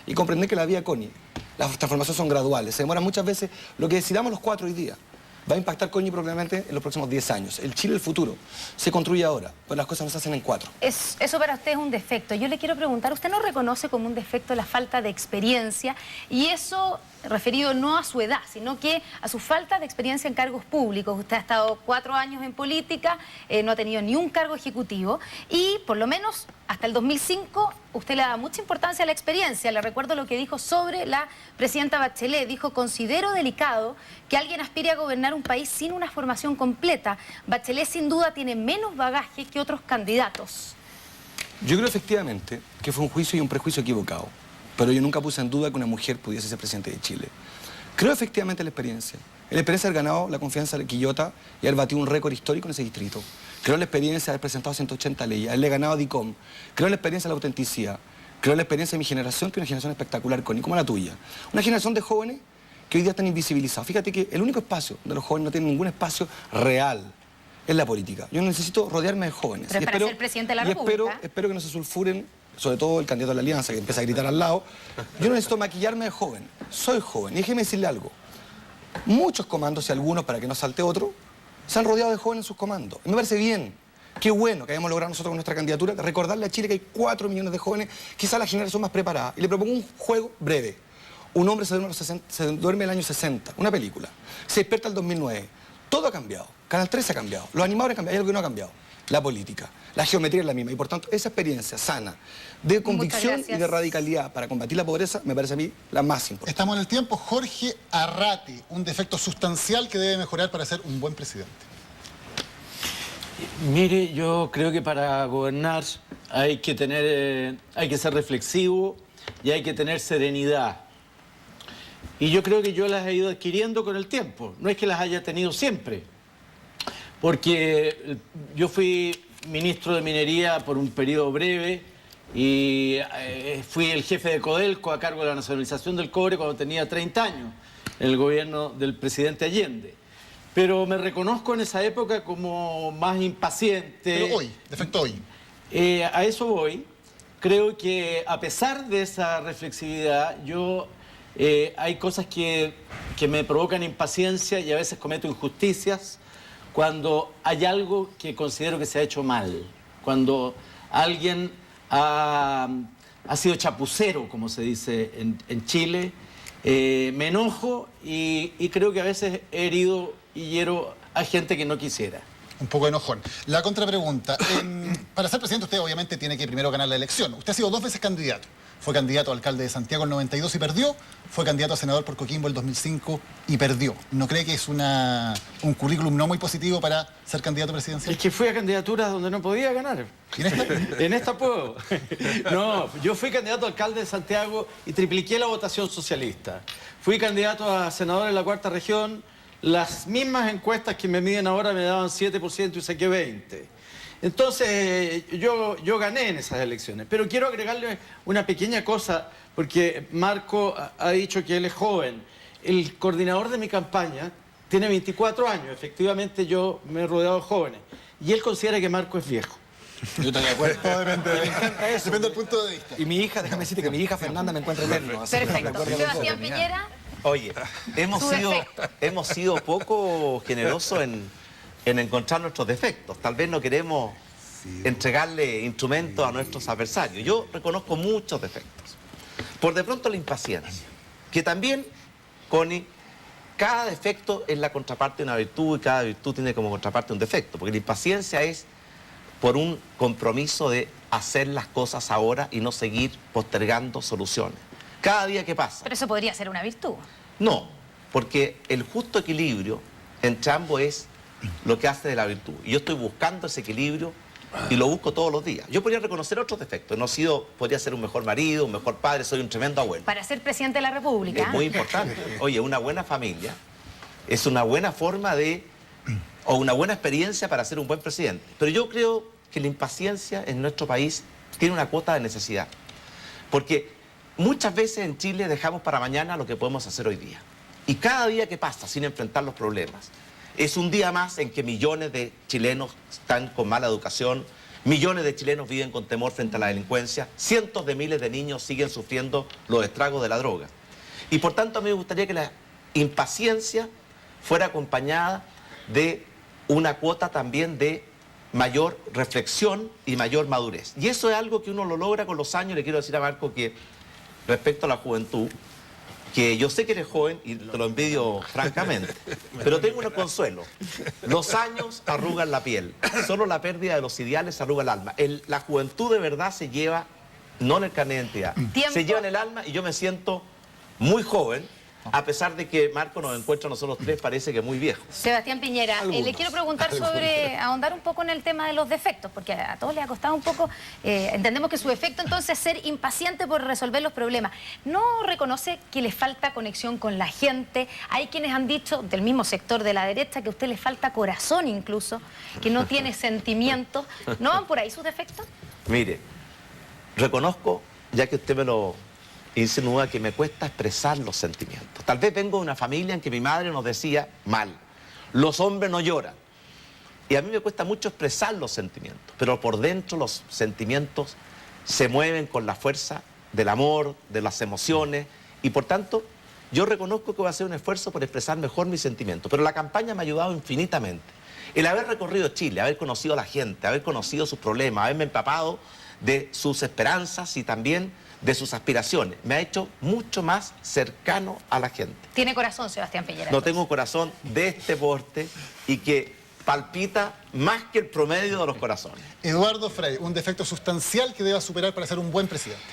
y comprender que la vida, Connie, las transformaciones son graduales, se demoran muchas veces. Lo que decidamos los 4 hoy día va a impactar, Connie, probablemente en los próximos 10 años. El Chile del futuro se construye ahora, pues las cosas no se hacen en 4. Eso para usted es un defecto. Yo le quiero preguntar, ¿usted no reconoce como un defecto la falta de experiencia? Y eso referido no a su edad, sino que a su falta de experiencia en cargos públicos. Usted ha estado 4 años en política, no ha tenido ni un cargo ejecutivo y por lo menos hasta el 2005 usted le da mucha importancia a la experiencia. Le recuerdo lo que dijo sobre la presidenta Bachelet. Dijo, considero delicado que alguien aspire a gobernar un país sin una formación completa. Bachelet sin duda tiene menos bagaje que otros candidatos. Yo creo efectivamente que fue un juicio y un prejuicio equivocado, pero yo nunca puse en duda que una mujer pudiese ser presidente de Chile. Creo efectivamente en la experiencia. En la experiencia de haber ganado la confianza de Quillota y haber batido un récord histórico en ese distrito. Creo en la experiencia de haber presentado 180 leyes, haberle ganado a DICOM. Creo en la experiencia de la autenticidad. Creo en la experiencia de mi generación, que es una generación espectacular, Connie, como la tuya. Una generación de jóvenes que hoy día están invisibilizados. Fíjate que el único espacio donde los jóvenes no tienen ningún espacio real es la política. Yo necesito rodearme de jóvenes. Pero para ser presidente de la República. Espero que no se sulfuren, sobre todo el candidato de la Alianza, que empieza a gritar al lado. Yo no necesito maquillarme de joven. Soy joven. Y déjeme decirle algo. Muchos comandos, y algunos, para que no salte otro, se han rodeado de jóvenes en sus comandos. Y me parece bien. Qué bueno que hayamos logrado nosotros con nuestra candidatura recordarle a Chile que hay 4 millones de jóvenes, quizás la generación más preparada. Y le propongo un juego breve. Un hombre se duerme el año 60, una película. Se despierta el 2009. Todo ha cambiado. Canal 13 ha cambiado. Los animadores han cambiado. Hay algo que no ha cambiado. La política. La geometría es la misma. Y por tanto, esa experiencia sana de convicción y de radicalidad para combatir la pobreza me parece a mí la más importante. Estamos en el tiempo. Jorge Arrati, un defecto sustancial que debe mejorar para ser un buen presidente. Mire, yo creo que para gobernar hay que ser reflexivo y hay que tener serenidad. Y yo creo que yo las he ido adquiriendo con el tiempo. No es que las haya tenido siempre. Porque yo fui ministro de Minería por un periodo breve y fui el jefe de Codelco a cargo de la nacionalización del cobre cuando tenía 30 años, en el gobierno del presidente Allende. Pero me reconozco en esa época como más impaciente. Pero hoy, defecto hoy. A eso voy. Creo que a pesar de esa reflexividad, hay cosas que me provocan impaciencia y a veces cometo injusticias cuando hay algo que considero que se ha hecho mal, cuando alguien ha sido chapucero, como se dice en Chile, me enojo y creo que a veces he herido y hiero a gente que no quisiera. Un poco enojón. La contrapregunta. Para ser presidente usted obviamente tiene que primero ganar la elección. Usted ha sido 2 veces candidato. Fue candidato a alcalde de Santiago en el 92 y perdió. Fue candidato a senador por Coquimbo el 2005 y perdió. ¿No cree que es un currículum no muy positivo para ser candidato presidencial? Es que fui a candidaturas donde no podía ganar. ¿Y en esta? En esta puedo. No, yo fui candidato a alcalde de Santiago y tripliqué la votación socialista. Fui candidato a senador en la 4ª región. Las mismas encuestas que me miden ahora me daban 7% y saqué 20%. Entonces, yo gané en esas elecciones. Pero quiero agregarle una pequeña cosa, porque Marco ha dicho que él es joven. El coordinador de mi campaña tiene 24 años. Efectivamente, yo me he rodeado de jóvenes. Y él considera que Marco es viejo. Yo estoy de acuerdo. Todo depende del punto de vista. Y mi hija, déjame decirte que mi hija Fernanda me encuentra eterno. Perfecto. Sebastián Piñera. Oye, hemos sido poco generosos en encontrar nuestros defectos. Tal vez no queremos entregarle instrumentos a nuestros adversarios. Yo reconozco muchos defectos. Por de pronto la impaciencia, que también, Connie, cada defecto es la contraparte de una virtud y cada virtud tiene como contraparte un defecto, porque la impaciencia es por un compromiso de hacer las cosas ahora y no seguir postergando soluciones. Cada día que pasa. Pero eso podría ser una virtud. No, porque el justo equilibrio entre ambos es lo que hace de la virtud. Y yo estoy buscando ese equilibrio y lo busco todos los días. Yo podría reconocer otros defectos. Podría ser un mejor marido, un mejor padre, soy un tremendo abuelo. Para ser presidente de la República. Es muy importante. Oye, una buena familia es una buena forma o una buena experiencia para ser un buen presidente. Pero yo creo que la impaciencia en nuestro país tiene una cuota de necesidad. Porque muchas veces en Chile dejamos para mañana lo que podemos hacer hoy día. Y cada día que pasa sin enfrentar los problemas es un día más en que millones de chilenos están con mala educación, Millones de chilenos viven con temor frente a la delincuencia. Cientos de miles de niños siguen sufriendo los estragos de la droga. Y por tanto a mí me gustaría que la impaciencia fuera acompañada de una cuota también de mayor reflexión y mayor madurez. Y eso es algo que uno lo logra con los años. Le quiero decir a Marco que respecto a la juventud, que yo sé que eres joven y te lo envidio francamente, pero tengo un consuelo. Los años arrugan la piel, solo la pérdida de los ideales arruga el alma. La juventud de verdad se lleva, no en el carnet de identidad, se lleva en el alma, y yo me siento muy joven, a pesar de que Marco nos encuentra a nosotros tres, parece que muy viejo. Sebastián Piñera, le quiero preguntar sobre, ahondar un poco en el tema de los defectos, porque a todos les ha costado un poco, entendemos que su defecto entonces es ser impaciente por resolver los problemas. ¿No reconoce que le falta conexión con la gente? Hay quienes han dicho, del mismo sector de la derecha, que a usted le falta corazón incluso, que no tiene sentimientos. ¿No van por ahí sus defectos? Mire, reconozco, ya que usted me lo insinúa, que me cuesta expresar los sentimientos. Tal vez vengo de una familia en que mi madre nos decía mal, los hombres no lloran. Y a mí me cuesta mucho expresar los sentimientos, pero por dentro los sentimientos se mueven con la fuerza del amor, de las emociones, y por tanto yo reconozco que voy a hacer un esfuerzo por expresar mejor mis sentimientos, pero la campaña me ha ayudado infinitamente. El haber recorrido Chile, haber conocido a la gente, haber conocido sus problemas, haberme empapado de sus esperanzas y también de sus aspiraciones, me ha hecho mucho más cercano a la gente. ¿Tiene corazón, Sebastián Piñera? No tengo un corazón de este porte y que palpita más que el promedio de los corazones. Eduardo Frei, un defecto sustancial que deba superar para ser un buen presidente.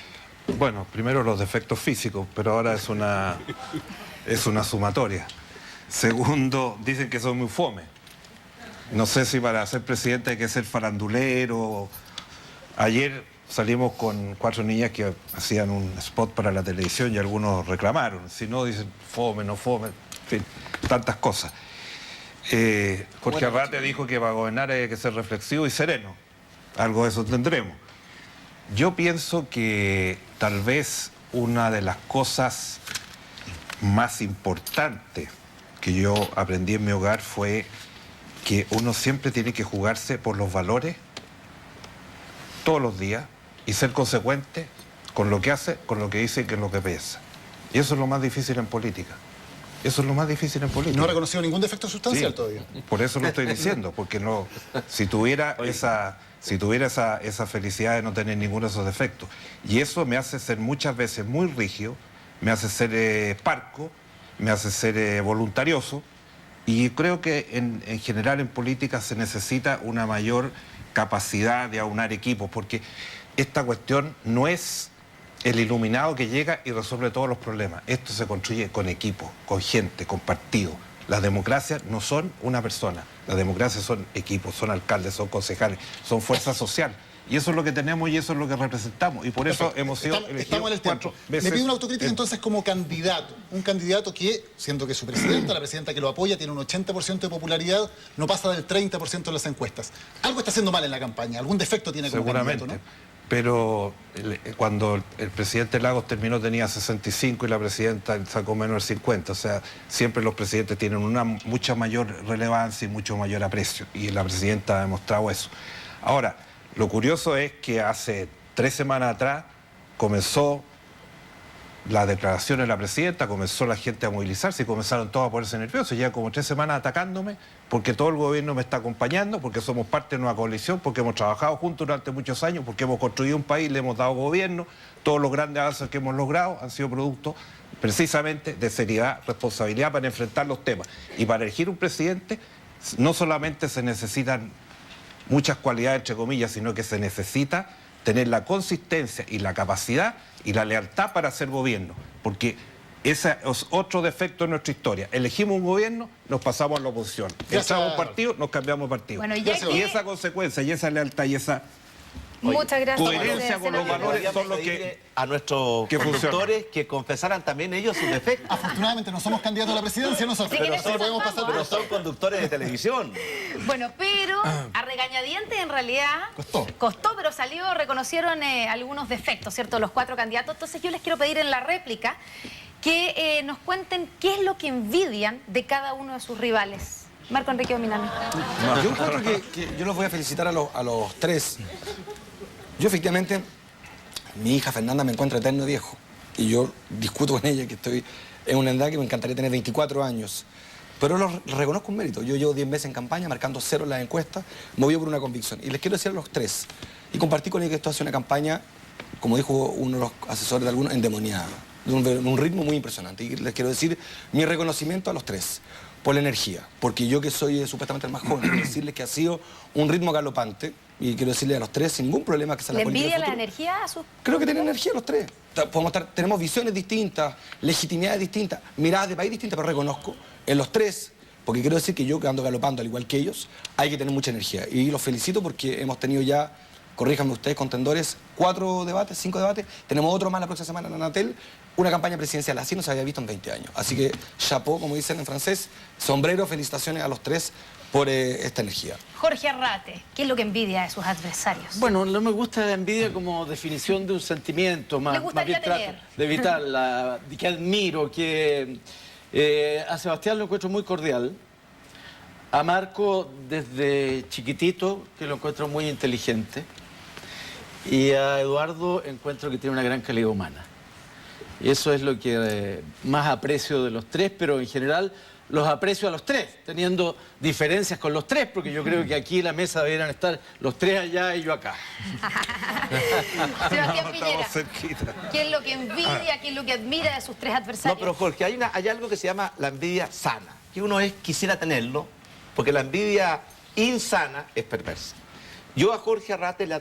Bueno, primero los defectos físicos, pero ahora es una sumatoria. Segundo, dicen que soy muy fome. No sé si para ser presidente hay que ser farandulero. Ayer salimos con 4 niñas que hacían un spot para la televisión y algunos reclamaron. Si no, dicen fome, no fome, en fin, tantas cosas. Jorge Arrate dijo que para gobernar hay que ser reflexivo y sereno. Algo de eso tendremos. Yo pienso que tal vez una de las cosas más importantes que yo aprendí en mi hogar fue que uno siempre tiene que jugarse por los valores todos los días y ser consecuente con lo que hace, con lo que dice y con lo que piensa. Y eso es lo más difícil en política. Eso es lo más difícil en política. No ha reconocido ningún defecto sustancial todavía. Por eso lo estoy diciendo, porque no, si tuviera esa felicidad de no tener ninguno de esos defectos. Y eso me hace ser muchas veces muy rígido, me hace ser parco, me hace ser voluntarioso. Y creo que en general en política se necesita una mayor capacidad de aunar equipos, porque esta cuestión no es el iluminado que llega y resuelve todos los problemas. Esto se construye con equipo, con gente, con partidos. Las democracias no son una persona, las democracias son equipos, son alcaldes, son concejales, son fuerza social. Y eso es lo que tenemos y eso es lo que representamos. Y por eso hemos sido elegidos estamos en el tiempo. 4 veces. Le pido una autocrítica entonces como candidato. Un candidato que, siendo que su presidenta, la presidenta que lo apoya, tiene un 80% de popularidad, no pasa del 30% en las encuestas. Algo está haciendo mal en la campaña, algún defecto tiene como seguramente, candidato, ¿no? Pero cuando el presidente Lagos terminó tenía 65 y la presidenta sacó menos del 50. O sea, siempre los presidentes tienen una mucha mayor relevancia y mucho mayor aprecio. Y la presidenta ha demostrado eso. Ahora, lo curioso es que hace 3 semanas atrás comenzó la declaración de la presidenta, comenzó la gente a movilizarse y comenzaron todos a ponerse nerviosos. Ya como 3 semanas atacándome porque todo el gobierno me está acompañando, porque somos parte de una coalición, porque hemos trabajado juntos durante muchos años, porque hemos construido un país, le hemos dado gobierno. Todos los grandes avances que hemos logrado han sido producto precisamente de seriedad, responsabilidad para enfrentar los temas. Y para elegir un presidente no solamente se necesitan muchas cualidades, entre comillas, sino que se necesita tener la consistencia y la capacidad y la lealtad para hacer gobierno, porque ese es otro defecto de nuestra historia. Elegimos un gobierno, nos pasamos a la oposición. Entramos a un partido, nos cambiamos de partido. Bueno, y esa consecuencia, y esa lealtad, y esa muchas gracias. coherencia con los valores son los que a nuestros conductores que confesaran también ellos sus defectos. Afortunadamente no somos candidatos a la presidencia nosotros, Así que pero sí podemos pasar por Pero son conductores de televisión. Bueno, pero a regañadientes en realidad costó, pero salió, reconocieron algunos defectos, ¿cierto? Los 4 candidatos. Entonces yo les quiero pedir en la réplica que nos cuenten qué es lo que envidian de cada uno de sus rivales. Marco Enrique Dominami. Yo encuentro que yo los voy a felicitar a los tres. Yo efectivamente, mi hija Fernanda me encuentra eterno viejo. Y yo discuto con ella que estoy en una edad que me encantaría tener 24 años. Pero reconozco un mérito. Yo llevo 10 meses en campaña, marcando 0 en las encuestas, movido por una convicción. Y les quiero decir a los tres, y compartí con ellos que esto hace una campaña, como dijo uno de los asesores de algunos, endemoniada, de un ritmo muy impresionante. Y les quiero decir mi reconocimiento a los tres por la energía, porque yo que soy supuestamente el más joven, quiero decirles que ha sido un ritmo galopante, y quiero decirles a los tres, sin ningún problema que sea la política del ¿Le envidia la futuro. energía a sus...? Creo que tienen energía los tres. Tenemos visiones distintas, legitimidades distintas, miradas de país distintas, pero reconozco en los tres, porque quiero decir que yo que ando galopando al igual que ellos, hay que tener mucha energía. Y los felicito porque hemos tenido ya, corríjanme ustedes, contendores, 4 debates, 5 debates, tenemos otro más la próxima semana en Anatel, una campaña presidencial así no se había visto en 20 años. Así que chapeau, como dicen en francés, sombrero, felicitaciones a los tres por esta energía. Jorge Arrate, ¿qué es lo que envidia de sus adversarios? Bueno, no me gusta la envidia como definición de un sentimiento, ¿Le más gustaría bien trato tener? de evitarla, que admiro, que a Sebastián lo encuentro muy cordial, a Marco desde chiquitito, que lo encuentro muy inteligente, y a Eduardo encuentro que tiene una gran calidad humana. Y eso es lo que más aprecio de los tres, pero en general los aprecio a los tres, teniendo diferencias con los tres, porque yo creo que aquí en la mesa deberían estar los tres allá y yo acá. Sebastián Piñera, Estamos cerquita. ¿qué es lo que envidia, qué es lo que admira de sus tres adversarios? No, pero Jorge, hay algo que se llama la envidia sana, que uno quisiera tenerlo, porque la envidia insana es perversa. Yo a Jorge Arrate le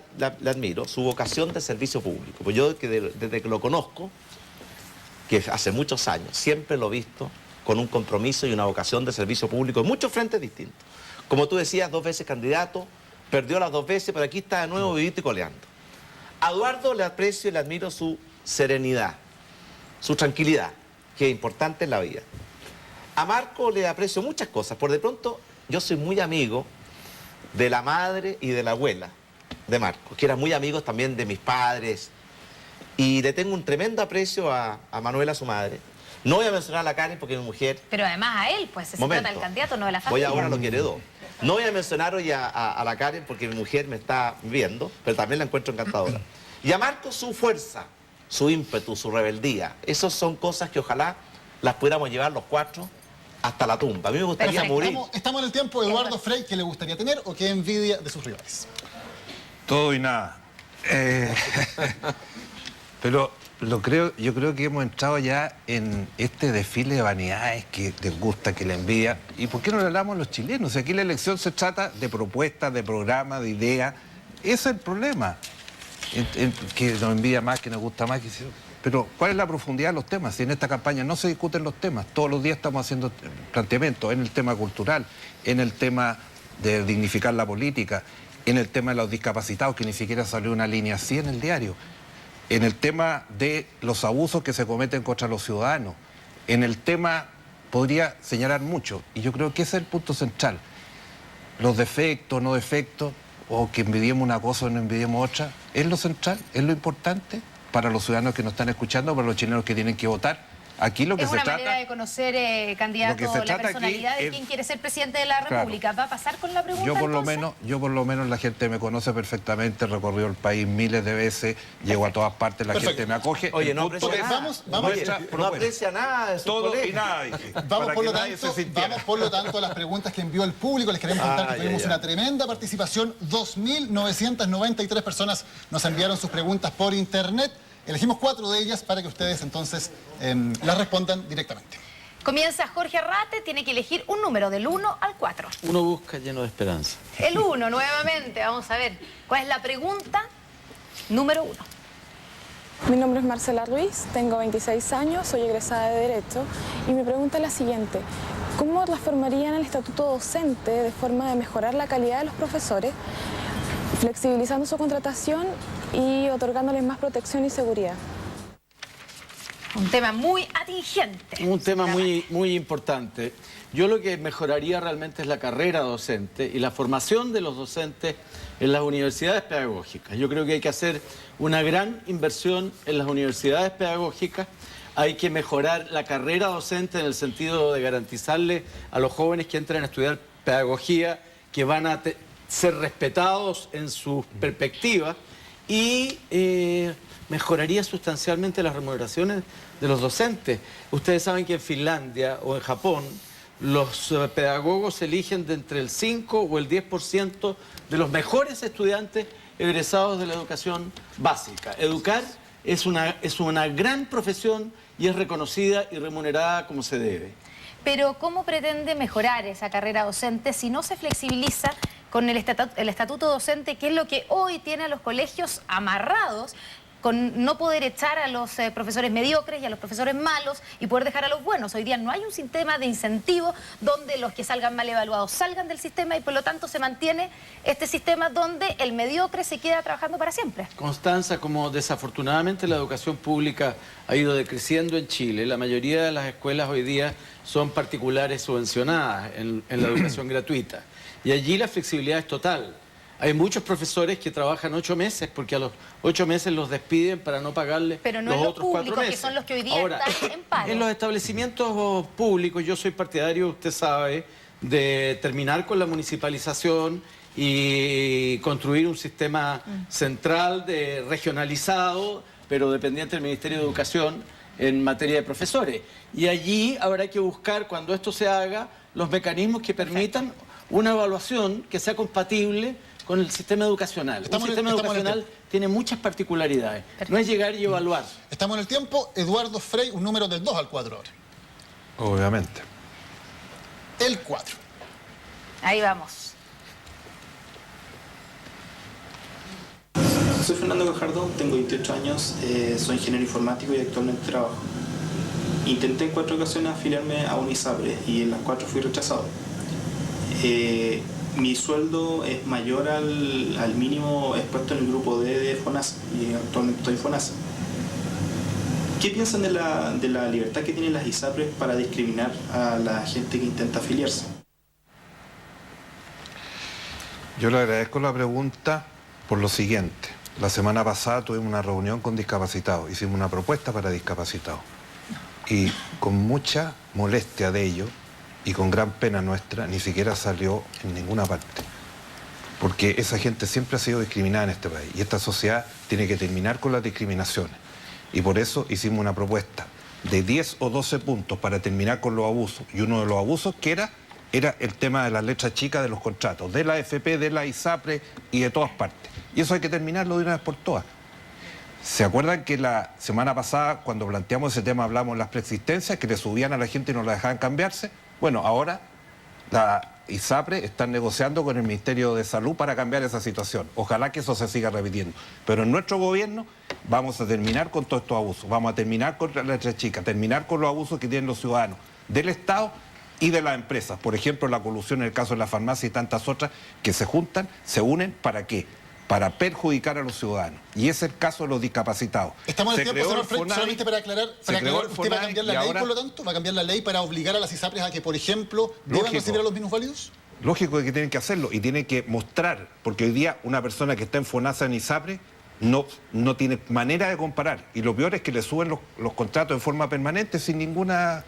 admiro su vocación de servicio público, pues yo desde que lo conozco, que hace muchos años, siempre lo he visto con un compromiso y una vocación de servicio público en muchos frentes distintos. Como tú decías, 2 veces candidato, perdió las 2 veces, pero aquí está de nuevo vivito y coleando. A Eduardo le aprecio y le admiro su serenidad, su tranquilidad, que es importante en la vida. A Marco le aprecio muchas cosas, por de pronto yo soy muy amigo de la madre y de la abuela de Marco, que eran muy amigos también de mis padres, y le tengo un tremendo aprecio a Manuela, su madre. No voy a mencionar a la Karen porque es mi mujer. Pero además a él, pues se Momento. trata del candidato, no de la Voy familia. ahora a lo que heredó. No voy a mencionar hoy a la Karen porque mi mujer me está viendo, pero también la encuentro encantadora. Y a Marco su fuerza, su ímpetu, su rebeldía. Esas son cosas que ojalá las pudiéramos llevar los 4 hasta la tumba. A mí me gustaría Perfecto. morir. Estamos en el tiempo. Eduardo Frei, ¿qué le gustaría tener o qué envidia de sus rivales? Todo y nada. Pero yo creo que hemos entrado ya en este desfile de vanidades que les gusta, que le envidia. ¿Y por qué no le hablamos a los chilenos? Aquí la elección se trata de propuestas, de programas, de ideas. Ese es el problema. Que nos envidia más, que nos gusta más. Pero ¿cuál es la profundidad de los temas? Si en esta campaña no se discuten los temas, todos los días estamos haciendo planteamientos en el tema cultural, en el tema de dignificar la política, en el tema de los discapacitados, que ni siquiera salió una línea así en el diario, en el tema de los abusos que se cometen contra los ciudadanos, en el tema, podría señalar mucho, y yo creo que ese es el punto central. Los defectos, no defectos, o que envidiemos una cosa o no envidiemos otra, es lo central, es lo importante para los ciudadanos que nos están escuchando, para los chilenos que tienen que votar. Aquí lo que Es se una trata... manera de conocer, candidato, lo que se la trata personalidad aquí de es- quién quiere ser presidente de la Claro. República. ¿Va a pasar con la pregunta Yo por entonces? lo menos la gente me conoce perfectamente, he recorrido el país miles de veces, llego a todas partes, la Perfecto. gente me acoge. Oye, El no punto aprecia es nada. vamos- Oye, nuestra no propuesta. aprecia nada de sus Todo colegas. y nada, dije. Vamos para por, que lo nadie se tanto, sintiera. vamos por lo tanto a las preguntas que envió el público. Les queremos contar que tuvimos una tremenda participación. 2.993 personas nos enviaron sus preguntas por internet. Elegimos 4 de ellas para que ustedes entonces las respondan directamente. Comienza Jorge Arrate, tiene que elegir un número del 1 al 4. Uno busca lleno de esperanza. El 1, nuevamente, vamos a ver. ¿Cuál es la pregunta? Número 1. Mi nombre es Marcela Ruiz, tengo 26 años, soy egresada de Derecho y mi pregunta es la siguiente. ¿Cómo transformarían el estatuto docente de forma de mejorar la calidad de los profesores, flexibilizando su contratación y otorgándoles más protección y seguridad? Un tema muy atingente. Un tema muy importante. Yo lo que mejoraría realmente es la carrera docente y la formación de los docentes en las universidades pedagógicas. Yo creo que hay que hacer una gran inversión en las universidades pedagógicas. Hay que mejorar la carrera docente en el sentido de garantizarle a los jóvenes que entran a estudiar pedagogía que van a ser respetados en sus perspectivas y mejoraría sustancialmente las remuneraciones de los docentes. Ustedes saben que en Finlandia o en Japón los pedagogos se eligen de entre el 5 o el 10% de los mejores estudiantes egresados de la educación básica. Educar es una gran profesión y es reconocida y remunerada como se debe. Pero ¿cómo pretende mejorar esa carrera docente si no se flexibiliza con el estatuto docente, que es lo que hoy tiene a los colegios amarrados, con no poder echar a los profesores mediocres y a los profesores malos y poder dejar a los buenos? Hoy día no hay un sistema de incentivo donde los que salgan mal evaluados salgan del sistema y por lo tanto se mantiene este sistema donde el mediocre se queda trabajando para siempre. Constanza, como desafortunadamente la educación pública ha ido decreciendo en Chile, la mayoría de las escuelas hoy día son particulares subvencionadas en la educación gratuita y allí la flexibilidad es total. Hay muchos profesores que trabajan 8 meses porque a los 8 meses los despiden para no pagarles los otros 4 meses. Que son los que hoy día Ahora, están en paro. En los establecimientos públicos yo soy partidario, usted sabe, de terminar con la municipalización y construir un sistema central regionalizado, pero dependiente del Ministerio de Educación en materia de profesores. Y allí habrá que buscar, cuando esto se haga, los mecanismos que permitan una evaluación que sea compatible con el sistema educacional. El sistema educacional tiene muchas particularidades. No es llegar y evaluar. Estamos en el tiempo. Eduardo Frei, un número del 2 al 4 ahora. Obviamente. El 4. Ahí vamos. Soy Fernando Cajardón, tengo 28 años, soy ingeniero informático y actualmente trabajo. Intenté en 4 ocasiones afiliarme a un ISAPRE y en las 4 fui rechazado. Mi sueldo es mayor al mínimo expuesto en el grupo D de FONASA y actualmente estoy en FONASA. ¿Qué piensan de la libertad que tienen las ISAPRES para discriminar a la gente que intenta afiliarse? Yo le agradezco la pregunta por lo siguiente. La semana pasada tuvimos una reunión con discapacitados, hicimos una propuesta para discapacitados y con mucha molestia de ellos y con gran pena nuestra, ni siquiera salió en ninguna parte. Porque esa gente siempre ha sido discriminada en este país y esta sociedad tiene que terminar con las discriminaciones. Y por eso hicimos una propuesta de 10 o 12 puntos para terminar con los abusos. Y uno de los abusos que era el tema de las letras chicas de los contratos, de la AFP, de la ISAPRE y de todas partes. Y eso hay que terminarlo de una vez por todas. ¿Se acuerdan que la semana pasada, cuando planteamos ese tema, hablamos de las preexistencias, que le subían a la gente y no la dejaban cambiarse? Bueno, ahora la ISAPRE está negociando con el Ministerio de Salud para cambiar esa situación. Ojalá que eso se siga repitiendo. Pero en nuestro gobierno vamos a terminar con todos estos abusos. Vamos a terminar con la letra chica, terminar con los abusos que tienen los ciudadanos del Estado y de las empresas. Por ejemplo, la colusión en el caso de la farmacia y tantas otras que se juntan, se unen, ¿para qué? Para perjudicar a los ciudadanos. Y ese es el caso de los discapacitados. Estamos en el tiempo, señor Frei, solamente para aclarar, ¿usted va a cambiar la ley, ahora, por lo tanto? ¿Va a cambiar la ley para obligar a las ISAPRES a que, por ejemplo, deban recibir a los minusválidos? Lógico que tienen que hacerlo y tienen que mostrar, porque hoy día una persona que está en FONASA en ISAPRE no tiene manera de comparar. Y lo peor es que le suben los contratos en forma permanente sin ninguna...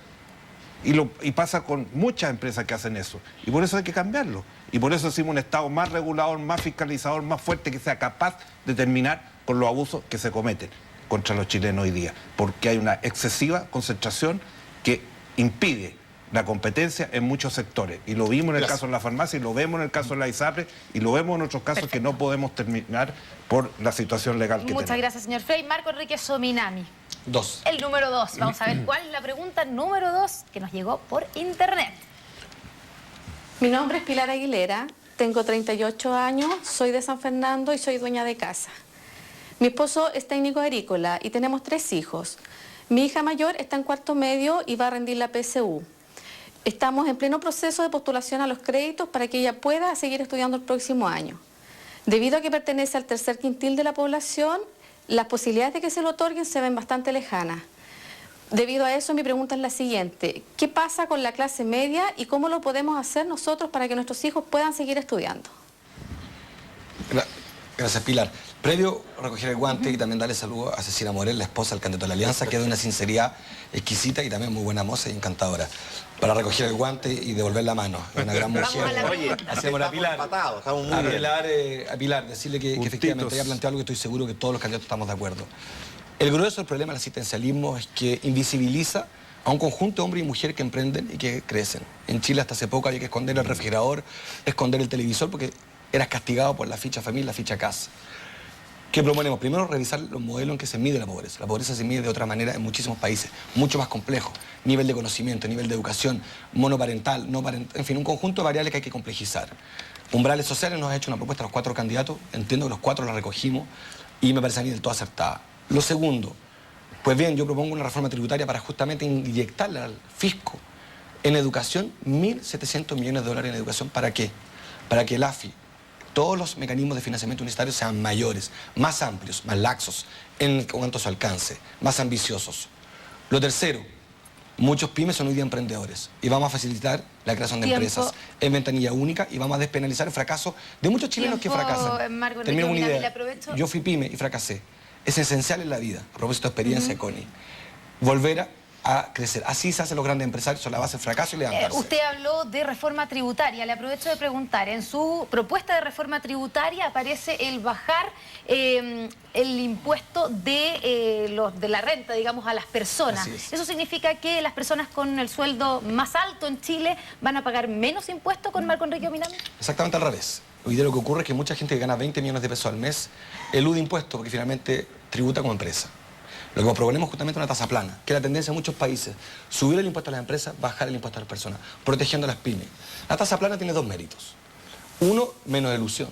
Y pasa con muchas empresas que hacen eso. Y por eso hay que cambiarlo. Y por eso hicimos un Estado más regulador, más fiscalizador, más fuerte, que sea capaz de terminar con los abusos que se cometen contra los chilenos hoy día. Porque hay una excesiva concentración que impide la competencia en muchos sectores. Y lo vimos en el caso de la farmacia, y lo vemos en el caso de la ISAPRE, y lo vemos en otros casos que no podemos terminar por la situación legal que tenemos. Muchas gracias, señor Frei. Marco Enrique Sominami. 2. El número 2. Vamos a ver cuál es la pregunta número 2 que nos llegó por internet. Mi nombre es Pilar Aguilera, tengo 38 años, soy de San Fernando y soy dueña de casa. Mi esposo es técnico agrícola y tenemos 3 hijos. Mi hija mayor está en 4º medio y va a rendir la PSU. Estamos en pleno proceso de postulación a los créditos para que ella pueda seguir estudiando el próximo año. Debido a que pertenece al tercer quintil de la población, las posibilidades de que se lo otorguen se ven bastante lejanas. Debido a eso, mi pregunta es la siguiente. ¿Qué pasa con la clase media y cómo lo podemos hacer nosotros para que nuestros hijos puedan seguir estudiando? Gracias, Pilar. Previo a recoger el guante y también darle saludo a Cecilia Morel, la esposa del candidato de la Alianza, que es de una sinceridad exquisita y también muy buena moza y encantadora. Para recoger el guante y devolver la mano. Es una gran mujer. Oye, hacemos la Pilar. empatados, estamos muy bien. A Pilar, decirle que efectivamente ella planteó algo que estoy seguro que todos los candidatos estamos de acuerdo. El grueso del problema del asistencialismo es que invisibiliza a un conjunto de hombres y mujeres que emprenden y que crecen. En Chile hasta hace poco había que esconder el refrigerador, esconder el televisor, porque eras castigado por la ficha familia, la ficha casa. ¿Qué proponemos? Primero, revisar los modelos en que se mide la pobreza. La pobreza se mide de otra manera en muchísimos países, mucho más complejo. Nivel de conocimiento, nivel de educación, monoparental, no parental, en fin, un conjunto de variables que hay que complejizar. Umbrales sociales nos ha hecho una propuesta a los 4 candidatos, entiendo que los 4 la recogimos y me parece a mí del todo acertada. Lo segundo, pues bien, yo propongo una reforma tributaria para justamente inyectarle al fisco en educación 1.700 millones de dólares en educación. ¿Para qué? Para que el AFI, todos los mecanismos de financiamiento universitario sean mayores, más amplios, más laxos en cuanto a su alcance, más ambiciosos. Lo tercero, muchos pymes son hoy día emprendedores y vamos a facilitar la creación de empresas en ventanilla única y vamos a despenalizar el fracaso de muchos chilenos que fracasan. Termino una idea. Yo fui pyme y fracasé. Es esencial en la vida, a propósito de experiencia, Connie, volver a crecer. Así se hacen los grandes empresarios, son la base del fracaso y levantarse. Usted habló de reforma tributaria, le aprovecho de preguntar, en su propuesta de reforma tributaria aparece el bajar el impuesto de la renta, digamos, a las personas. ¿Eso significa que las personas con el sueldo más alto en Chile van a pagar menos impuestos con Marco Enrique Ominami? Exactamente al revés. Hoy día lo que ocurre es que mucha gente que gana 20 millones de pesos al mes elude impuestos porque finalmente tributa como empresa. Lo que proponemos justamente una tasa plana, que es la tendencia en muchos países. Subir el impuesto a las empresas, bajar el impuesto a las personas, protegiendo a las pymes. La tasa plana tiene 2 méritos. 1, menos elusión.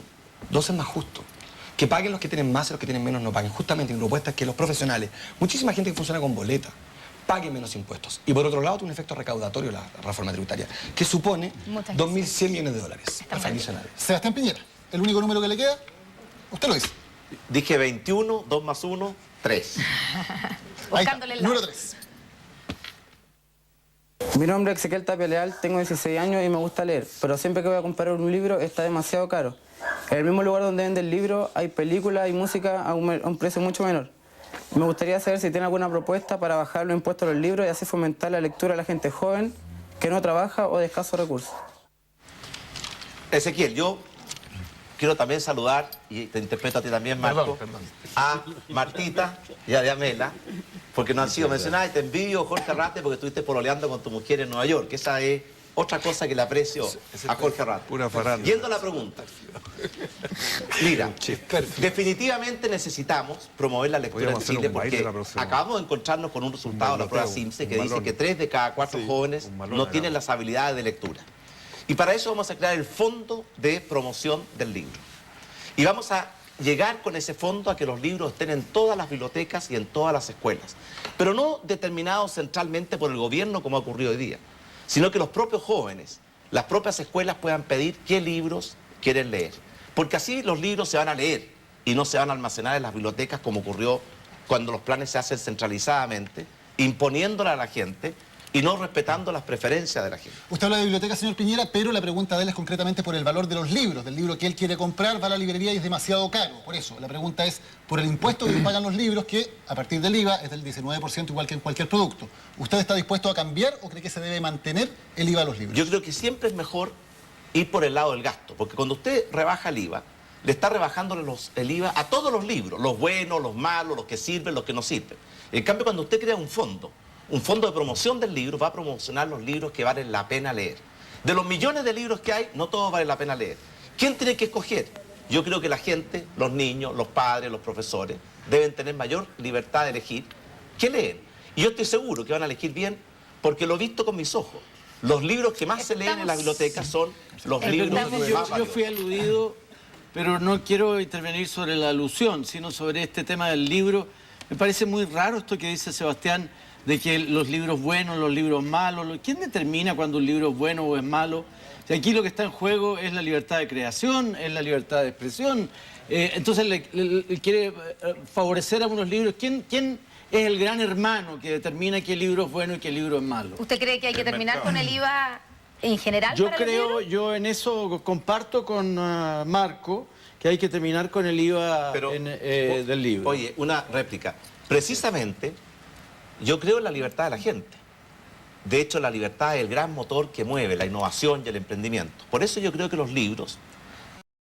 2, es más justo. Que paguen los que tienen más y los que tienen menos no paguen. Justamente mi propuesta es que los profesionales, muchísima gente que funciona con boleta, paguen menos impuestos. Y por otro lado, tiene un efecto recaudatorio la reforma tributaria, que supone 2.100 millones de dólares adicionales. Sebastián Piñera, el único número que le queda, usted lo dice. Dije 21, 2 más 1, 3. Buscándole el número 3. Mi nombre es Ezequiel Tapia Leal, tengo 16 años y me gusta leer, pero siempre que voy a comprar un libro está demasiado caro. En el mismo lugar donde venden el libro hay películas y música a un precio mucho menor. Me gustaría saber si tiene alguna propuesta para bajar los impuestos a los libros y así fomentar la lectura a la gente joven que no trabaja o de escasos recursos. Ezequiel, yo quiero también saludar, y te interpreto a ti también, Marco, a Martita y a Diamela, porque no han sido mencionadas, y te envidio, Jorge Arrate, porque estuviste pololeando con tu mujer en Nueva York, que esa es otra cosa que le aprecio a Jorge Arrate. Pura farándula. Yendo a la pregunta. Mira, definitivamente necesitamos promover la lectura en Chile porque acabamos de encontrarnos con un resultado de la prueba Simpson que dice que 3 de cada 4 jóvenes no tienen las habilidades de lectura. Y para eso vamos a crear el Fondo de Promoción del Libro. Y vamos a llegar con ese fondo a que los libros estén en todas las bibliotecas y en todas las escuelas. Pero no determinados centralmente por el gobierno como ha ocurrido hoy día, sino que los propios jóvenes, las propias escuelas puedan pedir qué libros quieren leer. Porque así los libros se van a leer y no se van a almacenar en las bibliotecas como ocurrió cuando los planes se hacen centralizadamente, imponiéndole a la gente y no respetando las preferencias de la gente. Usted habla de biblioteca, señor Piñera, pero la pregunta de él es concretamente por el valor de los libros. Del libro que él quiere comprar, va a la librería y es demasiado caro. Por eso, la pregunta es por el impuesto que pagan los libros, que a partir del IVA es del 19%, igual que en cualquier producto. ¿Usted está dispuesto a cambiar o cree que se debe mantener el IVA a los libros? Yo creo que siempre es mejor ir por el lado del gasto, porque cuando usted rebaja el IVA, le está rebajándole el IVA a todos los libros, los buenos, los malos, los que sirven, los que no sirven. En cambio, cuando usted crea un fondo de promoción del libro, va a promocionar los libros que valen la pena leer. De los millones de libros que hay, no todos valen la pena leer. ¿Quién tiene que escoger? Yo creo que la gente, los niños, los padres, los profesores, deben tener mayor libertad de elegir qué leen. Y yo estoy seguro que van a elegir bien, porque lo he visto con mis ojos. Los libros que más se leen en las bibliotecas son los libros más valiosos. Yo fui aludido, pero no quiero intervenir sobre la alusión, sino sobre este tema del libro. Me parece muy raro esto que dice Sebastián, de que los libros buenos, los libros malos. ¿Quién determina cuando un libro es bueno o es malo? Si aquí lo que está en juego es la libertad de creación, es la libertad de expresión. Entonces le quiere favorecer a unos libros. ¿Quién es el gran hermano que determina qué libro es bueno y qué libro es malo? ¿Usted cree que hay que terminar con el IVA en general? Yo creo, yo en eso comparto con Marco, que hay que terminar con el IVA Pero, del libro. Oye, una réplica. Precisamente, yo creo en la libertad de la gente. De hecho, la libertad es el gran motor que mueve la innovación y el emprendimiento. Por eso yo creo que los libros